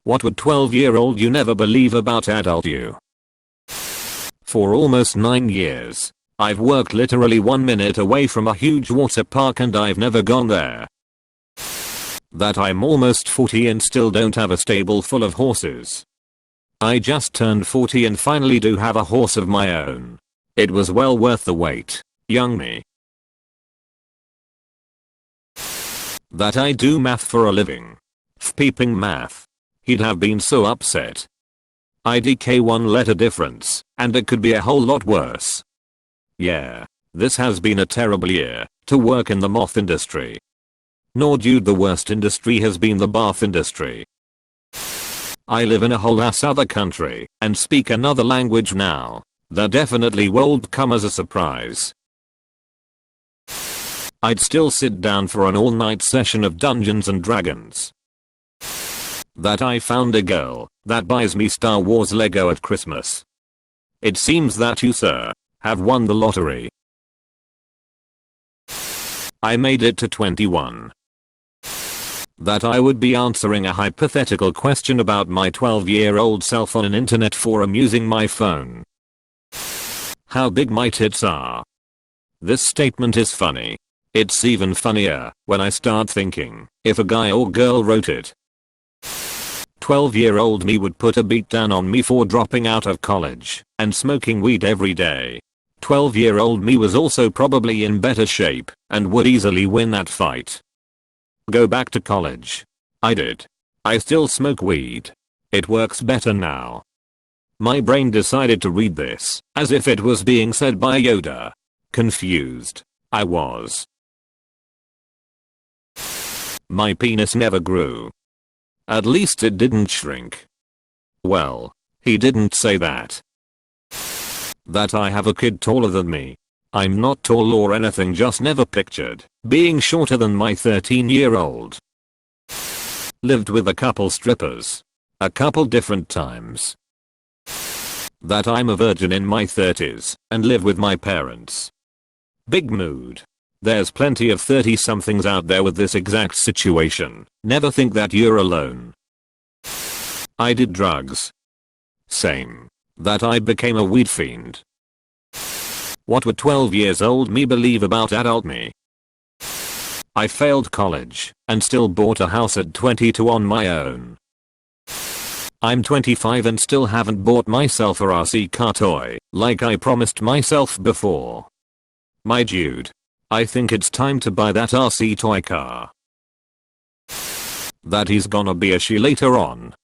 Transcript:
What would 12-year-old you never believe about adult you? For almost 9 years, I've worked literally 1 minute away from a huge water park and I've never gone there. That I'm almost 40 and still don't have a stable full of horses. I just turned 40 and finally do have a horse of my own. It was well worth the wait, young me. That I do math for a living. Peeping math. He'd have been so upset. IDK 1 letter difference, and it could be a whole lot worse. Yeah, this has been a terrible year to work in the moth industry. Nor dude, the worst industry has been the bath industry. I live in a whole ass other country and speak another language now. That definitely won't come as a surprise. I'd still sit down for an all-night session of Dungeons and Dragons. That I found a girl that buys me Star Wars Lego at Christmas. It seems that you, sir, have won the lottery. I made it to 21. That I would be answering a hypothetical question about my 12-year-old self on an internet forum using my phone. How big my tits are. This statement is funny. It's even funnier when I start thinking if a guy or girl wrote it. 12-year-old me would put a beat down on me for dropping out of college and smoking weed every day. 12-year-old me was also probably in better shape and would easily win that fight. Go back to college. I did. I still smoke weed. It works better now. My brain decided to read this as if it was being said by Yoda. Confused. I was. My penis never grew. At least it didn't shrink. Well, he didn't say that. That I have a kid taller than me. I'm not tall or anything, just never pictured being shorter than my 13-year-old. Lived with a couple strippers. A couple different times. That I'm a virgin in my 30s and live with my parents. Big mood. There's plenty of 30-somethings out there with this exact situation. Never think that you're alone. I did drugs. Same. That I became a weed fiend. What would 12 years old me believe about adult me? I failed college and still bought a house at 22 on my own. I'm 25 and still haven't bought myself a RC car toy like I promised myself before. My dude. I think it's time to buy that RC toy car. That he's gonna be a she later on.